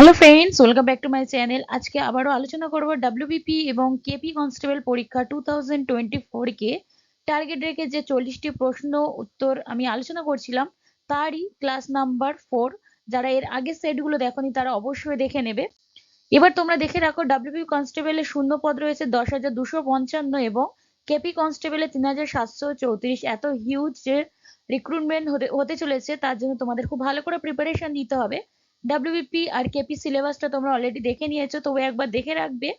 Hello friends, welcome back to my channel. আজকে আবারও আলোচনা করব ডব্লিউবিপি এবং কেপি কনস্টেবল পরীক্ষা 2024 কে টার্গেট রেখে যে 40টি প্রশ্ন উত্তর আমি আলোচনা করছিলাম তারই ক্লাস নাম্বার 4। যারা এর আগের সেটগুলো দেখোনি তারা অবশ্যই দেখে নেবে। এবার তোমরা দেখে রাখো, ডব্লিউবি কনস্টেবলের শূন্য পদ রয়েছে 10,255 এবং কেপি কনস্টেবলের 3,734। এত হিউজ যে রিক্রুটমেন্ট হতে চলেছে, তার জন্য তোমাদের খুব ভালো করে প্রিপারেশন নিতে হবে। ডব্লিউবিপি আর কেপি সিলেবাসটা তোমরা অলরেডি দেখে নিয়েছো, তবে একবার দেখে রাখবে।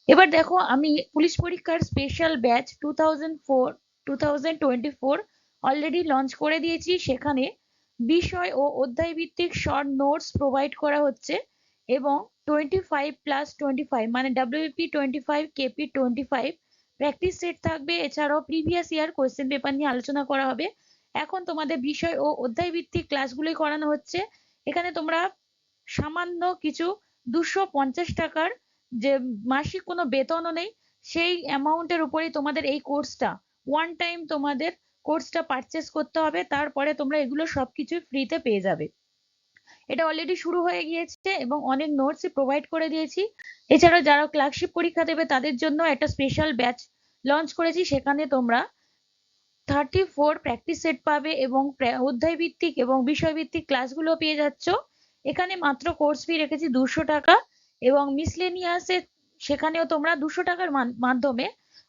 এবার দেখো, আমি পুলিশ পরীক্ষার স্পেশাল ব্যাচ 2024 অলরেডি লঞ্চ করে দিয়েছি। সেখানে বিষয় ও অধ্যায় ভিত্তিক শর্ট নোটস প্রোভাইড করা হচ্ছে এবং 25+25 মানে ডব্লিউপি 25 কেপি 25 প্র্যাকটিস সেট থাকবে। এছাড়াও প্রিভিয়াস ইয়ার কোয়েশ্চেন পেপার নিয়ে আলোচনা করা হবে। এখন তোমাদের বিষয় ও অধ্যায় ভিত্তিক ক্লাসগুলোই করানো হচ্ছে। এখানে তোমরা সামান্য কিছু 250 টাকার, যে মাসিক কোনো বেতনও নেই, সেই অ্যামাউন্টের উপরেই তোমাদের এই কোর্সটা ওয়ান টাইম তোমাদের কোর্সটা পারচেস করতে হবে। তারপরে তোমরা এগুলো সবকিছু ফ্রিতে পেয়ে যাবে। এটা অলরেডি শুরু হয়ে গিয়েছে এবং অনেক নোটস প্রোভাইড করে দিয়েছি। এছাড়াও যারা ক্লার্কশিপ পরীক্ষা দেবে তাদের জন্য একটা স্পেশাল ব্যাচ লঞ্চ করেছি। সেখানে তোমরা 34 প্র্যাকটিস সেট পাবে এবং অধ্যায় ভিত্তিক এবং বিষয় ভিত্তিক ক্লাসগুলো পেয়ে যাচ্ছ। এখানে মাত্র কোর্স ফি রেখেছি 200 টাকা এবং মিসলেনিয়াসে সেখানেও তোমরা 200 টাকার মাধ্যমে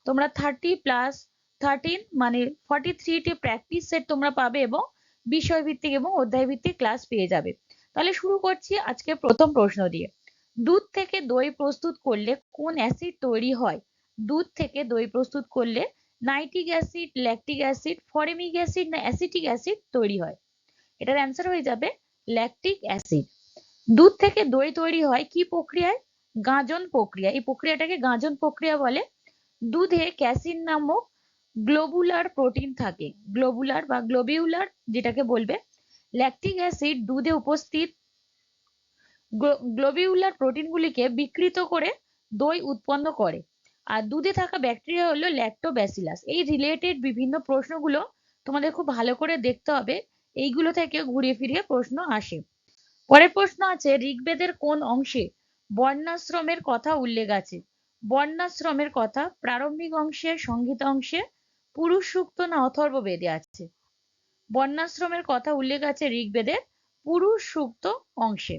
তোমরা 30+13 মানে 43টি প্র্যাকটিস সেট তোমরা পাবে এবং বিষয় ভিত্তিক এবং অধ্যায় ভিত্তিক ক্লাস পেয়ে যাবে। তাহলে শুরু করছি আজকে প্রথম প্রশ্ন দিয়ে। দুধ থেকে দই প্রস্তুত করলে কোন অ্যাসিড তৈরি হয়? দুধ থেকে দই প্রস্তুত করলে nitric acid, lactic acid, formic acid না অ্যাসিটিক অ্যাসিড তৈরি হয়? এটার অ্যান্সার হয়ে যাবে ল্যাকটিক অ্যাসিড। দুধ থেকে দই তৈরি হয় কি প্রক্রিয়ায়? গাঁজন প্রক্রিয়া। এই প্রক্রিয়াটাকে গাঁজন প্রক্রিয়া বলে। দুধে ক্যাসিন নামক গ্লোবুলার প্রোটিন থাকে, গ্লোবুলার বা গ্লোবিউলার যেটাকে বলবে। ল্যাকটিক অ্যাসিড দুধে উপস্থিত গ্লোবিউলার প্রোটিনগুলিকে বিকৃত করে দই উৎপন্ন করে। আর দুধে থাকা ব্যাকটেরিয়া হলো ল্যাক্টোব্যাসিলাস। এই রিলেটেড বিভিন্ন প্রশ্নগুলো তোমাদের খুব ভালো করে দেখতে হবে, এইগুলো থেকে ঘুরিয়ে ফিরিয়ে প্রশ্ন আসে। পরের প্রশ্ন আছে, ঋগ্বেদের কোন অংশে বর্ণাশ্রমের কথা উল্লেখ আছে? বর্ণাশ্রমের কথা প্রারম্ভিক অংশে, সংহিতা অংশে, পুরুষ সূক্ত না অথর্ব বেদে আছে? বর্ণাশ্রমের কথা উল্লেখ আছে ঋগ্বেদের পুরুষ সূক্ত অংশে।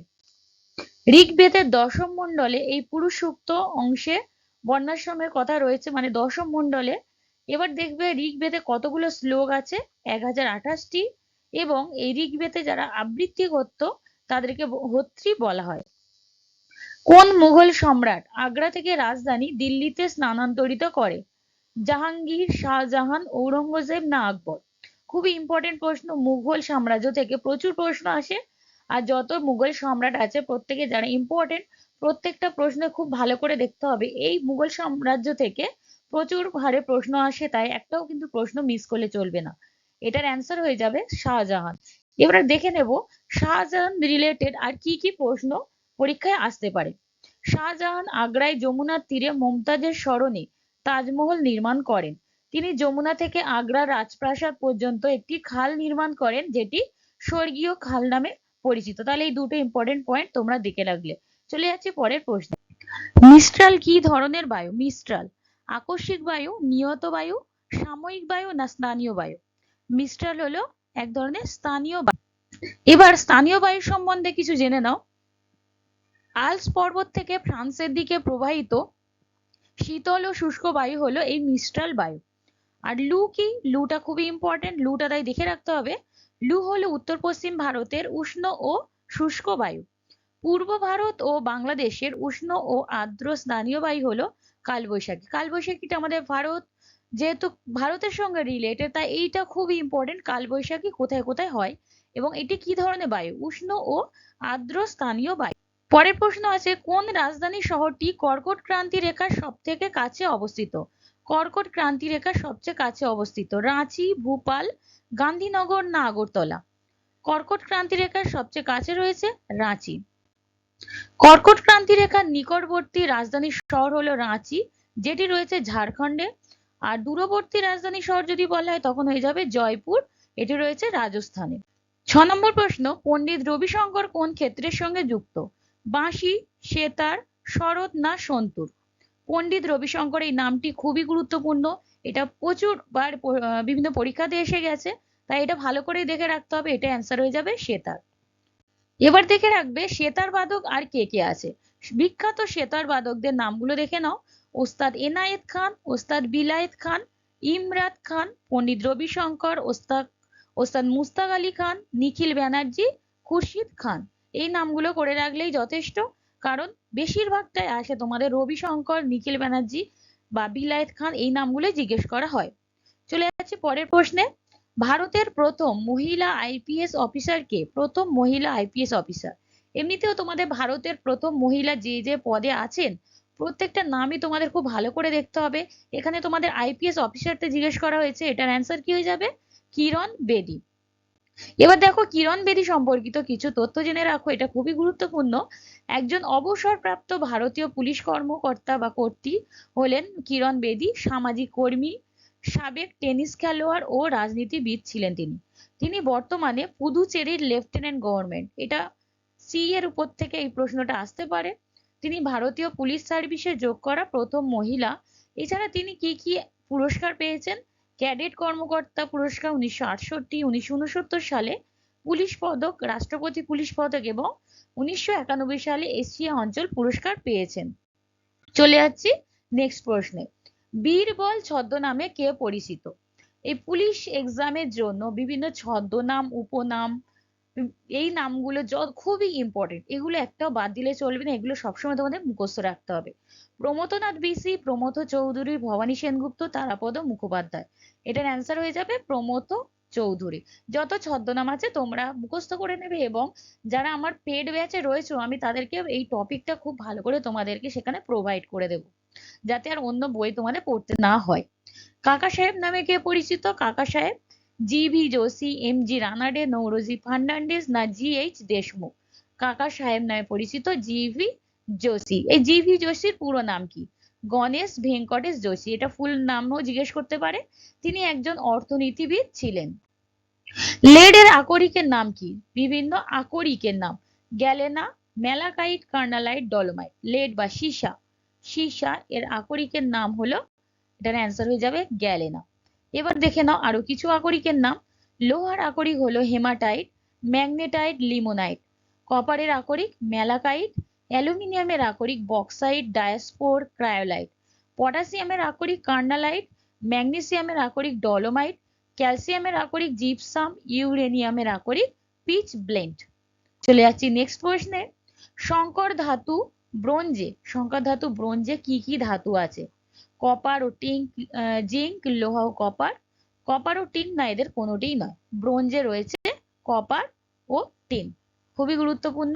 ঋগ্বেদের দশম মণ্ডলে এই পুরুষ সূক্ত অংশে বর্ণাশ্রমের কথা রয়েছে, মানে দশম মণ্ডলে। এবার দেখবে ঋগ্বেদে কতগুলো শ্লোক আছে? 1028টি। এবং এই ঋগ্বেদে যারা আবৃত্তি করত তাদেরকে হোত্রী বলা হয়। কোন মুঘল সম্রাট আগ্রা থেকে রাজধানী দিল্লিতে স্থানান্তরিত করে? জাহাঙ্গীর, শাহজাহান, ঔরঙ্গজেব না আকবর? খুবই ইম্পর্টেন্ট প্রশ্ন। মুঘল সাম্রাজ্য থেকে প্রচুর প্রশ্ন আসে, আর যত মুঘল সম্রাট আছে প্রত্যেকে যারা ইম্পর্টেন্ট, প্রত্যেকটা প্রশ্ন খুব ভালো করে দেখতে হবে। এই মুঘল সাম্রাজ্য থেকে প্রচুর হারে প্রশ্ন আসে, তাই একটাও কিন্তু প্রশ্ন মিস করলে চলবে না। এটার অ্যান্সার হয়ে যাবে শাহজাহান। এবার দেখে নেব শাহজাহান রিলেটেড আর কি কি প্রশ্ন পরীক্ষায় আসতে পারে। শাহজাহান আগ্রায় যমুনার তীরে মমতাজের স্মরণে তাজমহল নির্মাণ করেন। তিনি যমুনা থেকে আগ্রা রাজপ্রাসাদ পর্যন্ত একটি খাল নির্মাণ করেন, যেটি স্বর্গীয় খাল নামে পরিচিত। তাহলে এই দুটো ইম্পর্টেন্ট পয়েন্ট তোমরা দেখে রাখলে। চলে যাচ্ছি পরের প্রশ্ন। মিস্ট্রাল কি ধরনের বায়ু? মিস্ট্রাল আকস্মিক বায়ু, নিয়ত বায়ু, সাময়িক বায়ু না স্থানীয় বায়ু? মিস্ট্রাল হলো এক ধরনের স্থানীয় বায়ু। এবার স্থানীয় বায়ু সম্বন্ধে কিছু জেনে নাও। আল্পস পর্বত থেকে ফ্রান্সের দিকে প্রবাহিত শীতল ও শুষ্ক বায়ু হলো এই মিস্ট্রাল বায়ু। আর লু কি? লুটা খুবই ইম্পর্টেন্ট, লুটা তাই দেখে রাখতে হবে। লু হলো উত্তর পশ্চিম ভারতের উষ্ণ ও শুষ্ক বায়ু। পূর্ব ভারত ও বাংলাদেশের উষ্ণ ও আর্দ্র স্থানীয় বায়ু হলো কালবৈশাখী। কালবৈশাখীটা আমাদের ভারত, যেহেতু ভারতের সঙ্গে রিলেটেড, তাই এইটা খুবই ইম্পর্টেন্ট। কালবৈশাখী কোথায় কোথায় হয় এবং এটি কি ধরনের বায়ু? উষ্ণ ও আর্দ্র স্থানীয় বায়ু। পরের প্রশ্ন আছে, কোন রাজধানী শহরটি কর্কট ক্রান্তি রেখার সব থেকে কাছে অবস্থিত? কর্কট ক্রান্তি রেখার সবচেয়ে কাছে অবস্থিত রাঁচি, ভোপাল, গান্ধীনগর না আগরতলা? কর্কট ক্রান্তি রেখার সবচেয়ে কাছে রয়েছে রাঁচি। কর্কট ক্রান্তি রেখার নিকটবর্তী রাজধানী শহর হলো রাঁচি, যেটি রয়েছে ঝাড়খণ্ডে। আর দূরবর্তী রাজধানী শহর যদি বলা হয় তখন হয়ে যাবে জয়পুর, এটি রয়েছে রাজস্থানে। 6 নম্বর প্রশ্ন, পণ্ডিত রবিশঙ্কর কোন ক্ষেত্রের সঙ্গে যুক্ত? বাঁশি, সেতার, শরৎ না সন্তুর? পণ্ডিত রবিশঙ্কর এই নামটি খুবই গুরুত্বপূর্ণ। এটা প্রচুরবার বিভিন্ন পরীক্ষাতে এসে গেছে, তাই এটা ভালো করে দেখে রাখতে হবে। এটা অ্যান্সার হয়ে যাবে সেতার। এবার দেখে রাখবে সেতার বাদক আর কে কে আছে। বিখ্যাত সেতার বাদকদের নামগুলো দেখে নাও। ওস্তাদ এনায়েত খান, ওস্তাদ বিলায়েত খান, ইমরাত খান, পণ্ডিত রবিশঙ্কর, ওস্তাদ ওস্তাদ মুস্তাক আলী খান, নিখিল ব্যানার্জি, খুরশিদ খান। এই নামগুলো করে রাখলেই যথেষ্ট, কারণ বেশিরভাগটাই আসে তোমাদের রবিশঙ্কর, নিখিল ব্যানার্জি বা বিলায়েত খান, এই নামগুলো জিজ্ঞেস করা হয়। চলে যাচ্ছি পরের প্রশ্নে। ভারতের প্রথম মহিলা আইপিএস অফিসার কে? প্রথম মহিলা আইপিএস অফিসার। এমনিতেও তোমাদের ভারতের প্রথম মহিলা যে যে পদে আছেন প্রত্যেকটা নামই তোমাদের খুব ভালো করে দেখতে হবে। এখানে তোমাদের আইপিএস অফিসারতে জিজ্ঞেস করা হয়েছে, এটার অ্যান্সার কি হয়ে যাবে? কিরণ বেদী। এবার দেখো কিরণ বেদী সম্পর্কিত কিছু তথ্য জেনে রাখো, এটা খুবই গুরুত্বপূর্ণ। একজন অবসরপ্রাপ্ত ভারতীয় পুলিশ কর্মকর্তা বা কর্ত্রী হলেন কিরণ বেদী। সামাজিক কর্মী, সাবেক টেনিস খেলোয়াড় ও রাজনীতিবিদ ছিলেন তিনি। তিনি বর্তমানে পুদুচেরির লেফটেন্যান্ট গভর্নমেন্ট। এটা সি এর উপর থেকে এই প্রশ্নটা আসতে পারে। তিনি ভারতীয় পুলিশ সার্ভিসে যোগ করা প্রথম মহিলা। এছাড়া তিনি কি কি পুরস্কার পেয়েছেন? ক্যাডেট কর্মকর্তা পুরস্কার 1968, 1969 সালে পুলিশ পদক, রাষ্ট্রপতি পুলিশ পদক এবং 1991 সালে এশিয়া অঞ্চল পুরস্কার পেয়েছেন। চলে যাচ্ছি নেক্সট প্রশ্নে। বীরবল ছদ্মনামে কে পরিচিত? এই পুলিশ এক্সামের জন্য বিভিন্ন ছদ্মনাম, উপনাম, এই নামগুলো খুবই ইম্পর্টেন্ট। এগুলো একটাও বাদ দিলে চলবে না, এগুলো সবসময় তোমাদের মুখস্থ রাখতে হবে। প্রমথনাথ বিসি, প্রমথ চৌধুরী, ভবানী সেনগুপ্ত, তারাপদ মুখোপাধ্যায়। এটার অ্যান্সার হয়ে যাবে প্রমথ চৌধুরী। যত ছদ্মনাম আছে তোমরা মুখস্থ করে নেবে, এবং যারা আমার পেড ব্যাচে রয়েছে আমি তাদেরকে এই টপিকটা খুব ভালো করে তোমাদেরকে সেখানে প্রোভাইড করে দেবো, যাতে আর অন্য বই তোমাদের পড়তে না হয়। কাকা সাহেব নামে কে পরিচিত? কাকা সাহেব জি.ভি. যোশী, এম.জি. রানাডে, নৌরোজি ফার্নান্ডিজ না জি.এইচ. দেশমুখ? কাকা সাহেব নামে পরিচিত জি.ভি. যোশী। এই জি.ভি. যোশীর পুরো নাম কি? গণেশ ভেঙ্কটেশ যোশী। এটা ফুল নামও জিজ্ঞেস করতে পারে। তিনি একজন অর্থনীতিবিদ ছিলেন। লেড এর আকরিকের নাম কি? বিভিন্ন আকরিকের নাম: galena, malachite, carnallite, dolomite. Lead বা সীসা, সীসা এর আকরিকের নাম হলো, এটার অ্যান্সার হয়ে যাবে গ্যালেনা। এবার দেখে নাও আরো কিছু আকরিকের নাম। লোহার আকরিক হলো হেমাটাইট, ম্যাগনেটাইট, লিমোনাইট। কপারের আকরিক ম্যালাকাইট, অ্যালুমিনিয়ামের আকরিক বক্সাইট, ডায়াস্পোর, ক্রায়োলাইট। পটাশিয়ামের আকরিক কার্নালাইট, ম্যাগনেসিয়ামের আকরিক ডলোমাইট, ক্যালসিয়ামের আকরিক জিপসাম, ইউরেনিয়ামের আকরিক পিচ ব্লেন্ড। চলে যাচ্ছি নেক্সট প্রশ্নে। সংকর ধাতু ব্রোঞ্জে কি কি ধাতু আছে? কপার ও জিঙ্ক, লোহা ও কপার। কপার ও টিন না, এদের কোনোটিই নয়। ব্রোঞ্জে রয়েছে কপার ও টিন। খুবই গুরুত্বপূর্ণ।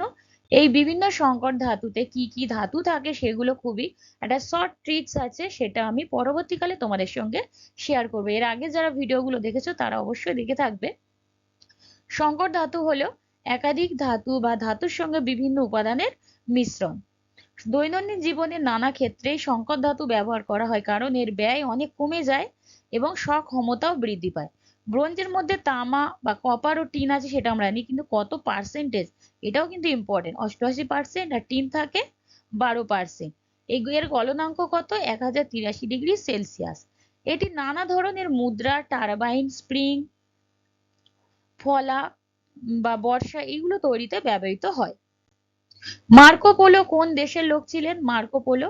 এই বিভিন্ন সংকর ধাতুতে কি কি ধাতু থাকে সেগুলো খুবই একটা শর্ট ট্রিক্স আছে, সেটা আমি পরবর্তীকালে তোমাদের সঙ্গে শেয়ার করবো। এর আগে যারা ভিডিওগুলো দেখেছো তারা অবশ্যই দেখে থাকবে। সংকর ধাতু হলো একাধিক ধাতু বা ধাতুর সঙ্গে বিভিন্ন উপাদানের মিশ্রণ। দৈনন্দিন জীবনে নানা ক্ষেত্রেই সংকর ধাতু ব্যবহার করা হয়, কারণ এর ব্যয় অনেক কমে যায় এবং সক্ষমতাও বৃদ্ধি পায়। ব্রোঞ্জের মধ্যে তামা বা কপার ও টিন আছে সেটা আমরা জানি, কিন্তু কত পার্সেন্টেজ এটাও কিন্তু ইম্পর্টেন্ট। 88% আর টিন থাকে 12%। এর গলনাঙ্ক কত? 1083°C। এটি নানা ধরনের মুদ্রা, টারবাইন, স্প্রিং, ফলা বা বর্ষা এগুলো তৈরিতে ব্যবহৃত হয়। মার্কো পোলো কোন দেশের লোক ছিলেন? Marco polo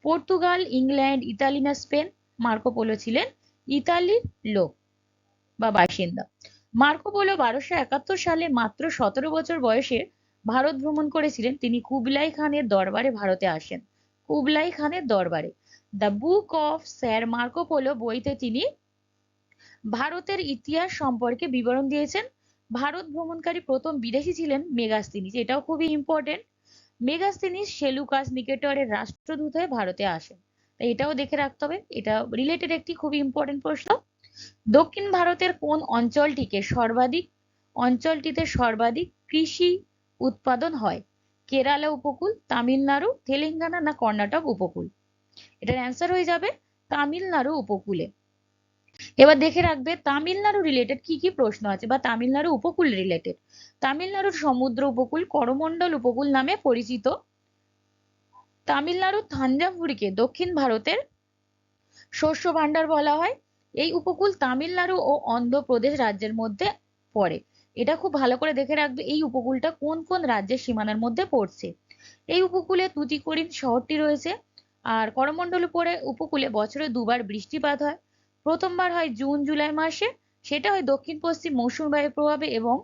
Portugal, England, Italy না স্পেন? মার্কো পোলো ছিলেন ইতালির লোক বা বাসিন্দা। মার্কো পোলো 1271 সালে মাত্র 17 বছর বয়সে ভারত ভ্রমণ করেছিলেন। তিনি কুবলাই খানের দরবারে ভারতে আসেন। কুবলাই খানের দরবারে। The book of sir Marco polo বইতে তিনি ভারতের ইতিহাস সম্পর্কে বিবরণ দিয়েছেন। ভারত ভ্রমণকারী প্রথম বিদেশি ছিলেন মেগাস্তিনিস, এটাও খুবই ইম্পর্টেন্ট। মেগাস্তিনিস সেলুকাস নিকেটরের রাষ্ট্রদূত হয়ে ভারতে আসেন, তাই এটাও দেখে রাখতে হবে। এটা রিলেটেড একটি খুবই ইম্পর্টেন্ট প্রশ্ন। দক্ষিণ ভারতের কোন অঞ্চলটিতে সর্বাধিক কৃষি উৎপাদন হয়? কেরালা উপকূল, তামিলনাড়ু, তেলেঙ্গানা না কর্ণাটক উপকূল? এটার অ্যান্সার হয়ে যাবে তামিলনাড়ু উপকূলে। এবার দেখে রাখবে তামিলনাড়ু রিলেটেড কি কি প্রশ্ন আছে, বা তামিলনাড়ু উপকূল রিলেটেড। তামিলনাড়ুর সমুদ্র উপকূল করমণ্ডল উপকূল নামে পরিচিত। তামিলনাড়ু থাঞ্জাভুরকে দক্ষিণ ভারতের শস্য ভান্ডার বলা হয়। এই উপকূল তামিলনাড়ু ও অন্ধ্রপ্রদেশ রাজ্যের মধ্যে পড়ে। এটা খুব ভালো করে দেখে রাখবে, এই উপকূলটা কোন কোন রাজ্যের সীমানার মধ্যে পড়ছে। এই উপকূলে তুতিকোরিন শহরটি রয়েছে। আর করমণ্ডল উপকূলে বছরে দুবার বৃষ্টিপাত হয়। প্রথমবার হয় জুন জুলাই মাসে, সেটা হয় দক্ষিণ পশ্চিম মৌসুমী বায়ুর প্রভাবে, এবং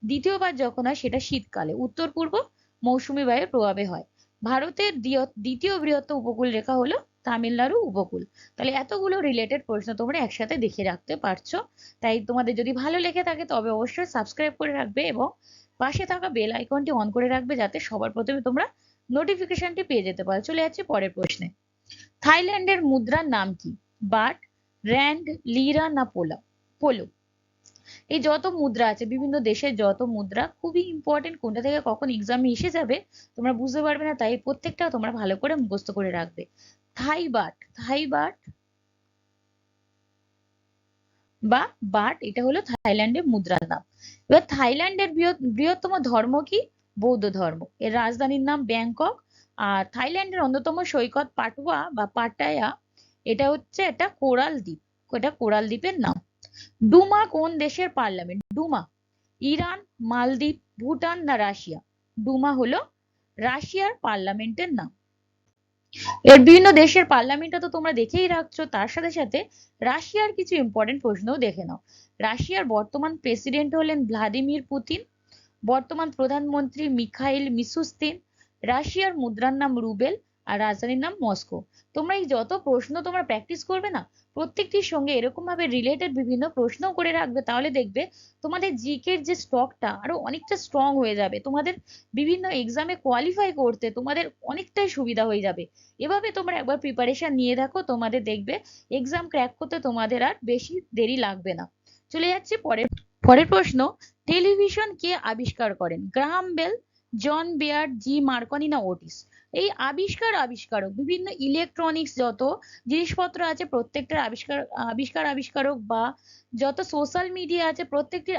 দ্বিতীয়বার যখন হয় সেটা শীতকালে উত্তর পূর্ব মৌসুমী বায়ুর প্রভাবে হয়। ভারতের দ্বিতীয় বৃহত্তম উপকূল রেখা হলো তামিলনাড়ু উপকূল। তাহলে এতগুলো রিলেটেড প্রশ্ন তোমরা একসাথে দেখে রাখতে পারছো। তাই তোমাদের যদি ভালো লেগে থাকে তবে অবশ্যই সাবস্ক্রাইব করে রাখবে এবং পাশে থাকা বেল আইকনটি অন করে রাখবে, যাতে সবার প্রথমে তোমরা নোটিফিকেশনটি পেয়ে যেতে পারো। চলে যাচ্ছি পরের প্রশ্নে। থাইল্যান্ডের মুদ্রার নাম কি? বাট, র্যান্ড, লিরা না পোলো? এই যত মুদ্রা আছে, বিভিন্ন দেশের যত মুদ্রা, খুবই ইম্পর্টেন্ট, কোনটা থেকে কখন এক্সামে এসে যাবে তোমরা বুঝতে পারবে না, তাই প্রত্যেকটা তোমরা ভালো করে মুখস্থ করে রাখবে। থাই বাট বা বাট, এটা হলো থাইল্যান্ডের মুদ্রার নাম। এবার থাইল্যান্ডের বৃহত্তম ধর্ম কি? বৌদ্ধ ধর্ম। এর রাজধানীর নাম ব্যাংকক। আর থাইল্যান্ডের অন্যতম সৈকত পাটুয়া বা পাটায়া, এটা হচ্ছে একটা কোরাল দ্বীপ, এটা কোরাল দ্বীপের নাম। ডুমা কোন দেশের পার্লামেন্ট? ডুমা ইরান, মালদ্বীপ, ভুটান না রাশিয়া? ডুমা হলো রাশিয়ার পার্লামেন্টের নাম। এর বিভিন্ন দেশের পার্লামেন্টটা তো তোমরা দেখেই রাখছো, তার সাথে সাথে রাশিয়ার কিছু ইম্পর্টেন্ট প্রশ্নও দেখে নাও। রাশিয়ার বর্তমান প্রেসিডেন্ট হলেন ভ্লাদিমির পুতিন। বর্তমান প্রধানমন্ত্রী মিখাইল মিশুস্তিন। রাশিয়ার মুদ্রার নাম রুবেল। আর রাজধানীর নাম মস্কো। তোমরা এই যত প্রশ্ন তোমরা প্র্যাকটিস করবে না, প্রত্যেকটির সঙ্গে এরকম ভাবে রিলেটেড বিভিন্ন প্রশ্ন করে রাখবে, তাহলে দেখবে তোমাদের জিকে এর যে স্টকটা আরো অনেকটা স্ট্রং হয়ে যাবে। তোমাদের বিভিন্ন এক্সামে কোয়ালিফাই করতে তোমাদের অনেকটাই সুবিধা হয়ে যাবে। এভাবে তোমরা একবার প্রিপারেশন নিয়ে দেখো, তোমাদের দেখবে এক্সাম ক্র্যাক করতে তোমাদের আর বেশি দেরি লাগবে না। চলে যাচ্ছি পরের প্রশ্ন। টেলিভিশন কে আবিষ্কার করেন? গ্রাহাম বেল, জন বেয়ার্ড, জি মার্কনি না ওটিস? এই আবিষ্কারক বিভিন্ন ইলেকট্রনিক্স যত জিনিসপত্র আছে প্রত্যেকটার আবিষ্কারক বা যত সোশ্যাল মিডিয়া আছে প্রত্যেকটির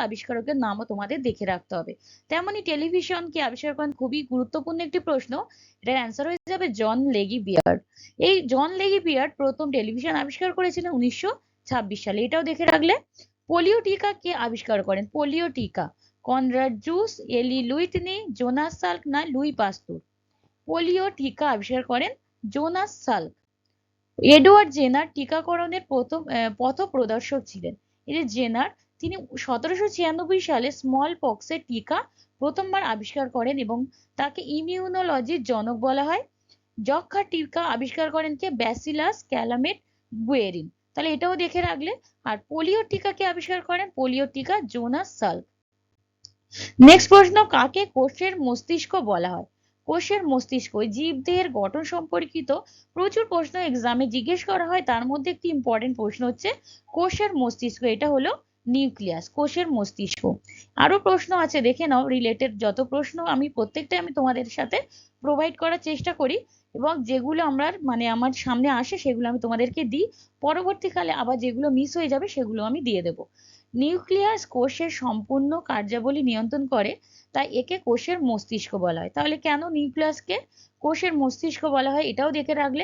আবিষ্কারকের নামও তোমাদের দেখে রাখতে হবে। তেমনি টেলিভিশন কে আবিষ্কার করেন, খুবই গুরুত্বপূর্ণ একটি প্রশ্ন। এটার অ্যান্সার হয়ে যাবে জন লেগি বিয়ার্ড। এই জন লেগি বিয়ার্ড প্রথম টেলিভিশন আবিষ্কার করেছিলেন 1926 সালে, এটাও দেখে রাখলে। পোলিও টিকা কে আবিষ্কার করেন? পোলিও টিকা কনরাড জুস, এলি লুইটনি, জোনাস সাল্ক না লুই পাস্তুর? পোলিও টিকা আবিষ্কার করেন জোনাস সাল্ক। এডওয়ার্ড জেনার টিকাকরণের প্রথম পথপ্রদর্শক ছিলেন। এই যে জেনার, তিনি 1796 সালে স্মল পক্সের টিকা প্রথমবার আবিষ্কার করেন এবং তাকে ইমিউনোলজির জনক বলা হয়। যক্ষ্মার টিকা আবিষ্কার করেন কে? Bacillus ক্যালামেট Guérin. তাহলে এটাও দেখে রাখলে। আর পোলিও টিকা কে আবিষ্কার করেন? পোলিও টিকা জোনাস সাল্ক। নেক্সট প্রশ্ন, কাকে কোষের মস্তিষ্ক বলা হয়? কোষের মস্তিষ্ক জীবদেহের গঠন সম্পর্কিত প্রচুর প্রশ্ন এক্সামে জিজ্ঞেস করা হয়, তার মধ্যে একটি ইম্পর্টেন্ট প্রশ্ন হচ্ছে কোষের মস্তিষ্ক, এটা হলো নিউক্লিয়াস, কোষের মস্তিষ্ক। আরো প্রশ্ন আছে, দেখে নাও। রিলেটেড যত প্রশ্ন আমি প্রত্যেকটাই আমি তোমাদের সাথে প্রোভাইড করার চেষ্টা করি, এবং যেগুলো আমার সামনে আসে সেগুলো আমি তোমাদেরকে দিই। পরবর্তীকালে আবার যেগুলো মিস হয়ে যাবে সেগুলো আমি দিয়ে দেবো। নিউক্লিয়াস কোষের সম্পূর্ণ কার্যাবলী নিয়ন্ত্রণ করে, তাই একে কোষের মস্তিষ্ক বলা হয়। তাহলে কেন নিউক্লিয়াসকে কোষের মস্তিষ্ক বলা হয় এটাও দেখে রাখলে।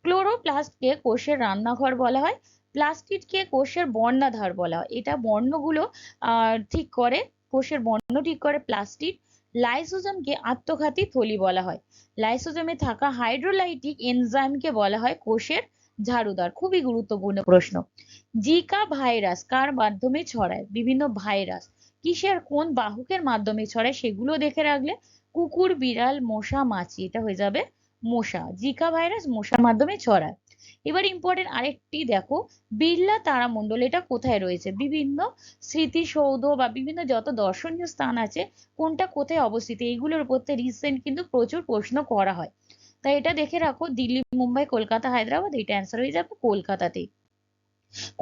ক্লোরোপ্লাস্টকে কোষের রান্নাঘর বলা হয়। প্লাস্টিডকে কোষের বর্ণাধার বলা হয়, এটা বর্ণগুলো ঠিক করে, কোষের বর্ণ ঠিক করে প্লাস্টিড। লাইসোজোমকে আত্মঘাতী থলি বলা হয়। লাইসোজোমে থাকা হাইড্রোলাইটিক এনজাইমকে বলা হয় কোষের ঝাড়ুদার। খুবই গুরুত্বপূর্ণ প্রশ্ন। জিকা ভাইরাস কার মাধ্যমে ছড়ায়? বিভিন্ন ভাইরাস কিসের কোন বাহকের মাধ্যমে ছড়ায় সেগুলো দেখে রাখলে। কুকুর, বিড়াল, মশা, মাছি, এটা হয়ে যাবে মশা। জিকা ভাইরাস মশার মাধ্যমে ছড়ায়। এবার ইম্পর্টেন্ট আরেকটি দেখো, বিড়লা তারামণ্ডল এটা কোথায় রয়েছে? বিভিন্ন স্মৃতিসৌধ বা বিভিন্ন যত দর্শনীয় স্থান আছে কোনটা কোথায় অবস্থিত, এইগুলোর উপর রিসেন্ট কিন্তু প্রচুর প্রশ্ন করা হয়, তাই এটা দেখে রাখো। দিল্লি, মুম্বাই, কলকাতা, হায়দ্রাবাদ, এটা অ্যান্সার হয়ে যাবে কলকাতাতেই।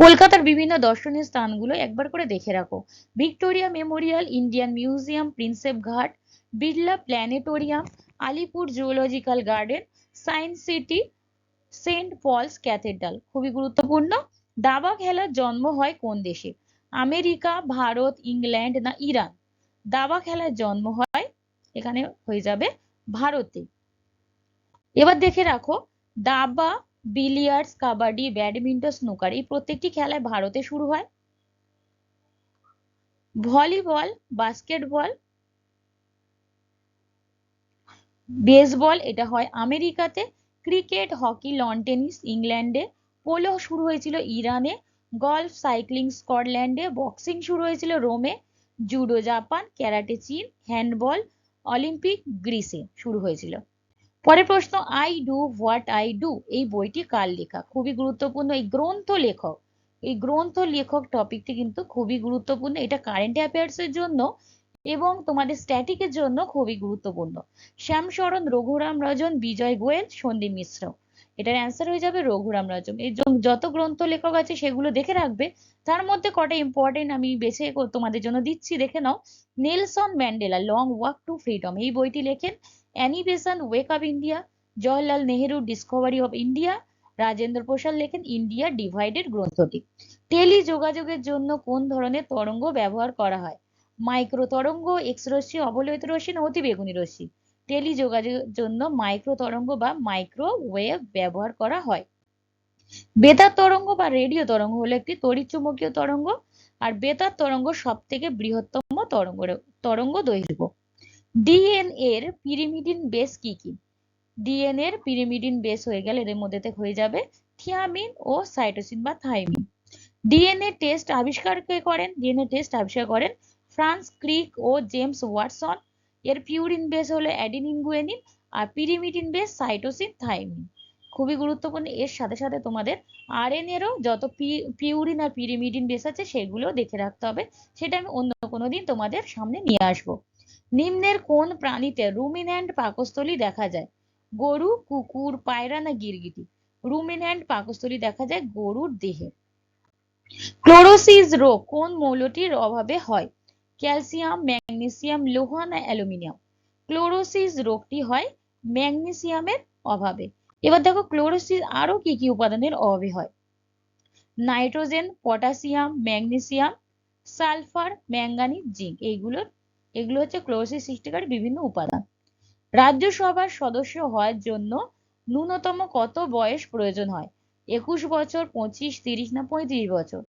কলকাতার বিভিন্ন দর্শনীয় স্থানগুলো একবার করে দেখে রাখো। Victoria memorial, Indian museum, Prinsep ghat, Birla planetarium, Alipur zoological garden, science city, Saint Paul's cathedral. খুবই গুরুত্বপূর্ণ। দাবা খেলার জন্ম হয় কোন দেশে? আমেরিকা, ভারত, ইংল্যান্ড না ইরান? দাবা খেলার জন্ম হয় এখানে হয়ে যাবে ভারতে। এবার দেখে রাখো, দাবা, বিলিয়ার্ডস, কাবাডি, ব্যাডমিন্টন, স্নুকার এই প্রত্যেকটি খেলায় ভারতে শুরু হয়। ভলিবল, বাস্কেটবল, বেসবল এটা হয় আমেরিকাতে। ক্রিকেট, হকি, লন টেনিস ইংল্যান্ডে। পোলো শুরু হয়েছিল ইরানে। Golf, cycling স্কটল্যান্ডে। বক্সিং শুরু হয়েছিল রোমে। Judo Japan. ক্যারাটে চীন। হ্যান্ডবল অলিম্পিক গ্রিসে শুরু হয়েছিল। পরের প্রশ্ন, I do what I do এই বইটি কার লেখা? খুবই গুরুত্বপূর্ণ। এই গ্রন্থ লেখক টপিকটি কিন্তু খুবই গুরুত্বপূর্ণ। এটা কারেন্ট অ্যাফেয়ার্স এর জন্য এবং তোমাদের স্ট্যাটিকের জন্য খুবই গুরুত্বপূর্ণ। শ্যামশরণ, রঘুরাম রাজন, বিজয় গোয়েল, সন্দীপ মিশ্র। এটার অ্যান্সার হয়ে যাবে রঘুরাম রাজন। এই যত গ্রন্থ লেখক আছে সেগুলো দেখে রাখবে। তার মধ্যে কটা ইম্পর্টেন্ট আমি বেছে তোমাদের জন্য দিচ্ছি, দেখে নাও। Nelson Mandela, long walk to freedom এই বইটি লেখেন। Annie Besant, wake up India. Jawaharlal Nehru, discovery of India. Rajendra Prasad লেখেন ইন্ডিয়া ডিভাইডেড গ্রন্থটি। টেলি যোগাযোগের জন্য কোন ধরনের তরঙ্গ ব্যবহার করা হয়? মাইক্রো তরঙ্গ, এক্স রশ্মি, অবলোহিত রশ্মি না অতিবেগুনি রশ্মি? টেলি যোগাযোগের জন্য মাইক্রো তরঙ্গ বা মাইক্রোওয়েভ ব্যবহার করা হয়। বেতার তরঙ্গ বা রেডিও তরঙ্গ হলো একটি তড়িৎচুম্বকীয় তরঙ্গ, আর বেতার তরঙ্গ সব থেকে বৃহত্তম তরঙ্গ দৈর্ঘ্য। ডিএনএ এর পিরিমিডিন বেস কি কি? ডিএনএ এর পিরিমিডিন বেস হয়ে গেলে এর মধ্যে হয়ে যাবে থিয়ামিন ও সাইটোসিন বা থাইমিন। ডিএনএ টেস্ট আবিষ্কার কে করেন? ডিএনএ টেস্ট আবিষ্কার করেন ফ্রান্স ক্রিক ও জেমস ওয়াটসন। এর পিউরিন বেস হলো অ্যাডিনিন গুয়ানিন, আর পিরিমিডিন বেস সাইটোসিন থাইমিন। খুবই গুরুত্বপূর্ণ। এর সাথে সাথে তোমাদের আরএনএ এরও যত পিউরিন আর পিরিমিডিন বেস আছে সেগুলো দেখে রাখতে হবে। সেটা আমি অন্য কোনো দিন তোমাদের সামনে নিয়ে আসবো। নিম্নের কোন প্রাণীতে রুমিন্যান্ট পাকস্থলী দেখা যায়? গরু, কুকুর, পায়রা না গিরগিটি? রুমিন্যান্ট পাকস্থলী দেখা যায় গরুর দেহে। ক্লোরোসিস রোগ কোন মৌলটির অভাবে হয়? ক্যালসিয়াম, ম্যাগনেসিয়াম, লৌহ না অ্যালুমিনিয়াম? ক্লোরোসিস রোগটি হয় ম্যাগনেসিয়ামের অভাবে। এবার দেখো ক্লোরোসিস আরো কি কি উপাদানের অভাবে হয়? Nitrogen, potassium, magnesium, sulphur, manganese, zinc এগুলো হচ্ছে ক্লোরোসিস সৃষ্টিকারী বিভিন্ন উপাদান। রাজ্যসভার সদস্য হওয়ার জন্য ন্যূনতম কত বয়স প্রয়োজন হয়? 21 বছর, 25, 30 না 35 বছর?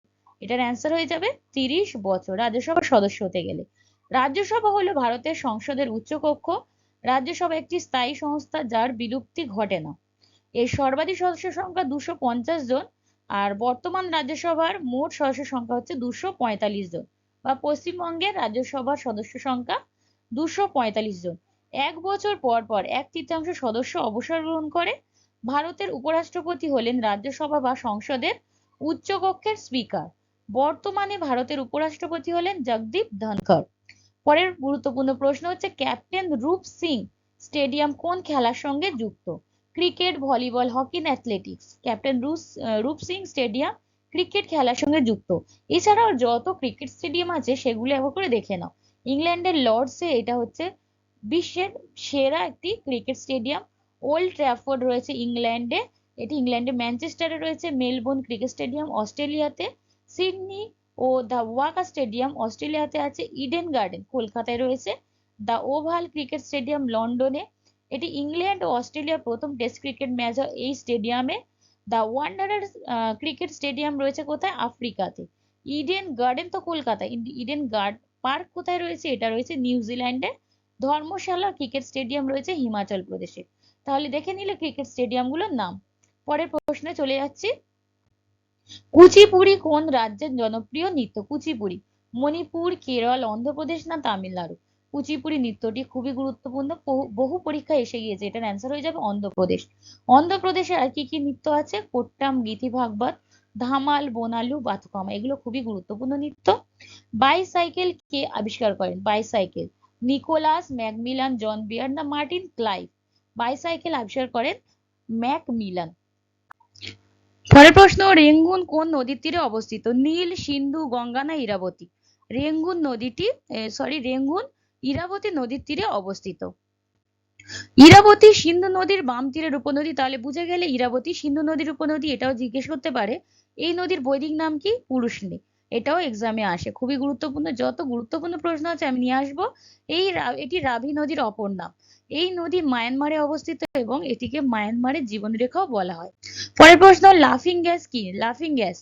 এটার অ্যান্সার হয়ে যাবে 30 বছর রাজ্যসভার সদস্য হতে গেলে। রাজ্যসভা হলো ভারতের সংসদের উচ্চকক্ষ। রাজ্যসভা একটি স্থায়ী সংস্থা যার বিলুপ্তি ঘটে না। এর সর্বাধিক সদস্য সংখ্যা 250 জন, আর বর্তমান রাজ্যসভার মোট সদস্য সংখ্যা হচ্ছে 245 জন, বা পশ্চিমবঙ্গের রাজ্যসভার সদস্য সংখ্যা 245 জন। 1 বছর পর পর 1/3 সদস্য অবসর গ্রহণ করে। ভারতের উপরাষ্ট্রপতি হলেন রাজ্যসভা বা সংসদের উচ্চকক্ষের স্পিকার। বর্তমানে ভারতের উপরাষ্ট্রপতি হলেন জগদীপ ধনখড়। পরের গুরুত্বপূর্ণ প্রশ্ন হচ্ছে, ক্যাপ্টেন রূপ সিং স্টেডিয়াম কোন খেলার সঙ্গে যুক্ত? ক্রিকেট, ভলিবল, হকি না অ্যাথলেটিক্স? ক্যাপ্টেন রূপ সিং স্টেডিয়াম ক্রিকেট খেলার সঙ্গে যুক্ত। এছাড়াও যত ক্রিকেট স্টেডিয়াম আছে সেগুলো একবার করে দেখে নাও। ইংল্যান্ডের লর্ডসে এটা হচ্ছে বিশ্বের সেরা একটি ক্রিকেট স্টেডিয়াম। ওল্ড ট্র্যাফোর্ড রয়েছে ইংল্যান্ডে, এটি ইংল্যান্ডে। ম্যানচেস্টারে রয়েছে মেলবোর্ন ক্রিকেট স্টেডিয়াম অস্ট্রেলিয়াতে। সিডনি ও দ্য ওয়াকা স্টেডিয়াম অস্ট্রেলিয়াতে আছে। ইডেন গার্ডেন কলকাতায় রয়েছে। দ্য ওভাল ক্রিকেট স্টেডিয়াম লন্ডনে, এটি ইংল্যান্ড ও অস্ট্রেলিয়ার প্রথম টেস্ট ক্রিকেট ম্যাচ হয় এই স্টেডিয়ামে। দ্য ওয়ান্ডারার ক্রিকেট স্টেডিয়াম রয়েছে কোথায়? আফ্রিকাতে। ইডেন গার্ডেন তো কলকাতায়, ইডেন পার্ক কোথায় রয়েছে? এটা রয়েছে নিউজিল্যান্ডে। ধর্মশালা ক্রিকেট স্টেডিয়াম রয়েছে হিমাচল প্রদেশে। তাহলে দেখে নিলে ক্রিকেট স্টেডিয়াম গুলোর নাম। পরের প্রশ্নে চলে যাচ্ছি। কুচিপুড়ি কোন রাজ্যের জনপ্রিয় নৃত্য? কুচিপুড়ি মণিপুর, কেরল, অন্ধ্রপ্রদেশ না তামিলনাড়ু? কুচিপুড়ি নৃত্যটি খুবই গুরুত্বপূর্ণ, বহু পরীক্ষায় এসে গিয়েছে। এটার অ্যান্সার হয়ে যাবে অন্ধ্রপ্রদেশ। অন্ধ্রপ্রদেশে আর কি কি নৃত্য আছে? কোট্টাম, গীতি ভাগবত, ধামাল, বোনালু, বাথুকামা এগুলো খুবই গুরুত্বপূর্ণ নৃত্য। বাইসাইকেল কে আবিষ্কার করেন? বাইসাইকেল নিকোলাস, ম্যাকমিলান, জন বিয়ার না মার্টিন ক্লাইভ? বাইসাইকেল আবিষ্কার করেন ম্যাকমিলান। পরের প্রশ্ন, রেঙ্গুন কোন নদীর তীরে অবস্থিত? নীল, সিন্ধু, গঙ্গা না ইরাবতী? রেঙ্গুন ইরাবতী নদীর তীরে অবস্থিত। ইরাবতী সিন্ধু নদীর বাম তীরের উপনদী, তাহলে বুঝে গেলে ইরাবতী সিন্ধু নদীর উপনদী। এটাও জিজ্ঞেস করতে পারে এই নদীর বৈদিক নাম কি? পুরুষনী। এটাও এক্সামে আসে, খুবই গুরুত্বপূর্ণ। যত গুরুত্বপূর্ণ প্রশ্ন আছে আমি নিয়ে আসবো। এটি রাভি নদীর অপর নাম। এই নদী মায়ানমারে অবস্থিত এবং এটিকে মায়ানমারের জীবনরেখাও বলা হয়। পরের প্রশ্ন, লাফিং গ্যাস কি? লাফিং গ্যাস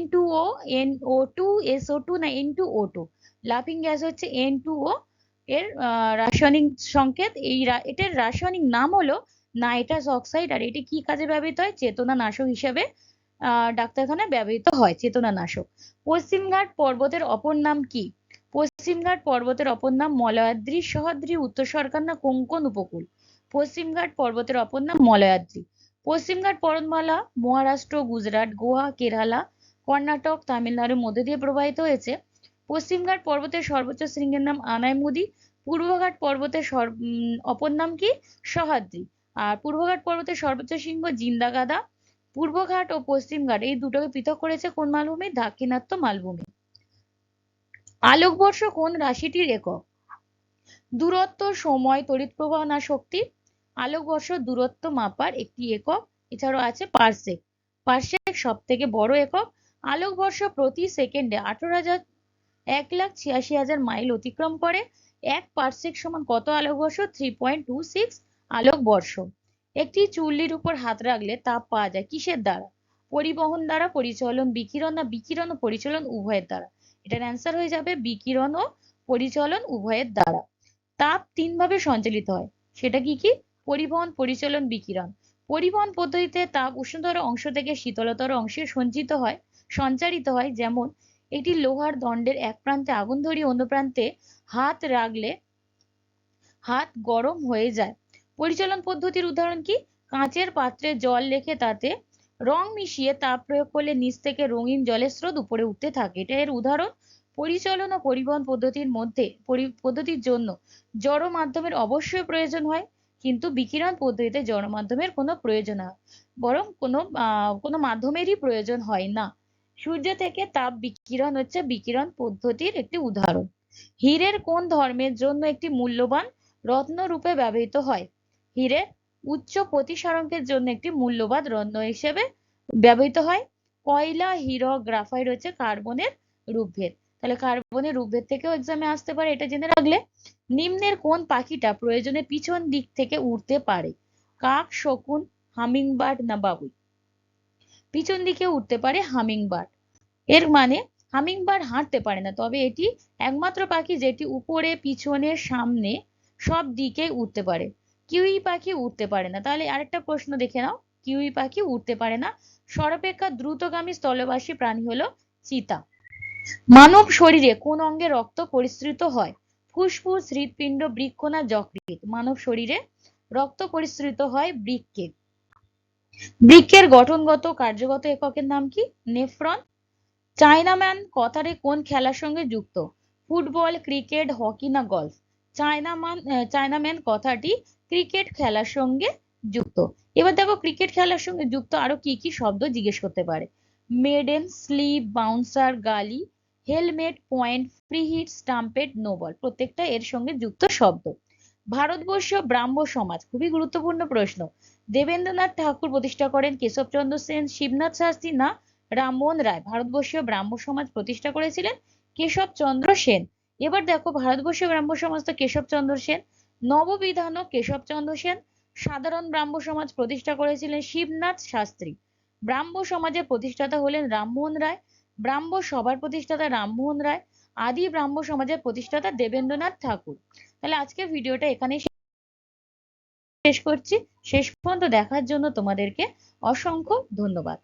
N2O, NO2, SO2 না N2O2? লাফিং গ্যাস হচ্ছে N2O। এর রাসায়নিক সংকেত, এটার রাসায়নিক নাম হলো নাইট্রাস অক্সাইড। আর এটি কি কাজে ব্যবহৃত হয়? চেতনানাশক হিসেবে ডাক্তারখানায় ব্যবহৃত হয়, চেতনানাশক। পশ্চিমঘাট পর্বতের অপর নাম কি? পশ্চিমঘাট পর্বতের অপর নাম মলয়াদ্রি, সহ্যাদ্রি, উত্তর সরকার না কোঙ্কণ উপকূল? পশ্চিমঘাট পর্বতের অপর নাম মলয়াদ্রি। পশ্চিমঘাট পর্বতমালা মহারাষ্ট্র, গুজরাট, গোয়া, কেরালা, কর্ণাটক, তামিলনাড়ুর মধ্যে দিয়ে প্রবাহিত হয়েছে। পশ্চিমঘাট পর্বতের সর্বোচ্চ শৃঙ্গের নাম আনাইমুদি। পূর্বঘাট পর্বতের অপর নাম কি? সহ্যাদ্রি। আর পূর্বঘাট পর্বতের সর্বোচ্চ শৃঙ্গ জিন্দাগাদা। পূর্বঘাট ও পশ্চিমঘাট এই দুটোকে পৃথক করেছে কোন মালভূমি? দাক্ষিণাত্য মালভূমি। আলোকবর্ষ কোন রাশিটির একক? দূরত্ব, সময়, তড়িৎ প্রবাহ না শক্তি? আলোকবর্ষ দূরত্ব মাপার একটি একক। এছাড়াও আছে পারসেক। পারসেক সব থেকে বড় একক। আলোকবর্ষ প্রতি সেকেন্ডে 1,86,000 মাইল অতিক্রম করে। 1 পারসেক সমান কত আলোকবর্ষ? 3.26 আলোকবর্ষ। একটি চুল্লির উপর হাত রাখলে তাপ পাওয়া যায় কিসের দ্বারা? পরিবহন দ্বারা, পরিচলন, বিকিরণ না বিকিরণ ও পরিচলন উভয়ের দ্বারা? এটার অ্যান্সার হয়ে যাবে বিকিরণ ও পরিচলন উভয়ের দ্বারা। তাপ তিন ভাবে সঞ্চালিত হয়, সেটা কি কি? পরিবহন, পরিচলন, বিকিরণ। পরিবহন পদ্ধতিতে তাপ উষ্ণতর অংশ থেকে শীতলতর অংশে সঞ্চারিত হয়। যেমন একটি লোহার দণ্ডের এক প্রান্তে আগুন ধরিয়ে অন্য প্রান্তে হাত রাখলে হাত গরম হয়ে যায়। পরিচলন পদ্ধতির উদাহরণ কি? কাঁচের পাত্রে জল রেখে তাতে রং মিশিয়ে তাপ প্রয়োগ করলে নিচ থেকে রঙিন জলের স্রোত উপরে উঠতে থাকে, এটা এর উদাহরণ। পরিচালন ও পরিবহন পদ্ধতির জন্য জড় মাধ্যমের অবশ্যই প্রয়োজন হয়, কিন্তু বিকিরণ পদ্ধতিতে জড় মাধ্যমের কোনো প্রয়োজন হয়, বরং কোনো মাধ্যমেরই প্রয়োজন হয় না। সূর্য থেকে তাপ বিকিরণ হচ্ছে বিকিরণ পদ্ধতির একটি উদাহরণ। হীরের কোন ধর্মের জন্য একটি মূল্যবান রত্ন রূপে ব্যবহৃত হয়? হীরে উচ্চ প্রতিসারকের জন্য একটি মূল্যবান রত্ন হিসেবে ব্যবহৃত হয়। কয়লা, হীরক, গ্রাফাইট হচ্ছে কার্বনের রূপভেদ। তাহলে কার্বনের রূপভেদ থেকেও এক্সামে আসতে পারে, এটা জেনে রাখলে। নিম্নের কোন পাখিটা প্রয়োজনে পিছন দিক থেকে উড়তে পারে? কাক, শকুন, হামিংবার্ড না বাবুই? পিছন দিকে উঠতে পারে হামিংবার্ড। এর মানে হামিংবার্ড হাঁটতে পারে না, তবে এটি একমাত্র পাখি যেটি উপরে, পিছনে, সামনে সব দিকে উঠতে পারে। কিউই পাখি উঠতে পারে না। তাহলে আরেকটা প্রশ্ন দেখে নাও, কিউই পাখি উঠতে পারে না। সর্বাপেক্ষা দ্রুতগামী স্থলবাসী প্রাণী হলো চিতা। মানব শরীরে কোন অঙ্গে রক্ত পরিস্রুত হয়? ফুসফুস, হৃৎপিণ্ড, বৃক্ক না যকৃৎ? মানব শরীরে রক্ত পরিস্রুত হয় বৃক্কে। বৃক্কের গঠনগত কার্যগত এককের নাম কি? নেফ্রন। চায়নাম্যান কথাটি কোন খেলার সঙ্গে যুক্ত? ফুটবল, ক্রিকেট, হকি না গলফ? চায়নাম্যান কথাটি ক্রিকেট খেলার সঙ্গে যুক্ত। এবার দেখো ক্রিকেট খেলার সঙ্গে যুক্ত আরো কি কি শব্দ জিজ্ঞেস করতে পারে। Maiden, slip, bouncer, gully, helmet, point, free hit, stumped, no ball, প্রত্যেকটা এর সঙ্গে যুক্ত শব্দ। ভারতবর্ষ ব্রাহ্ম সমাজ, খুবই গুরুত্বপূর্ণ প্রশ্ন। দেবেন্দ্রনাথ ঠাকুর প্রতিষ্ঠা করেন, কেশবচন্দ্র সেন, শিবনাথ শাস্ত্রী না রামমোহন রায়? ভারতবর্ষীয় ব্রাহ্ম সমাজ প্রতিষ্ঠা করেছিলেন কেশবচন্দ্র সেন। এবার দেখো ভারতবর্ষীয় ব্রাহ্ম সমাজ তো কেশবচন্দ্র সেন। নববিধানও কেশবচন্দ্র সেন। সাধারণ ব্রাহ্ম সমাজ প্রতিষ্ঠা করেছিলেন শিবনাথ শাস্ত্রী। ব্রাহ্ম সমাজের প্রতিষ্ঠাতা হলেন রামমোহন রায়। ব্রাহ্ম সভার প্রতিষ্ঠাতা রামমোহন রায়। আদি ব্রাহ্ম সমাজের প্রতিষ্ঠাতা দেবেন্দ্রনাথ ঠাকুর। তাহলে আজকের ভিডিওটা এখানেই শেষ করছি। শেষ পর্যন্ত দেখার জন্য তোমাদেরকে অসংখ্য ধন্যবাদ।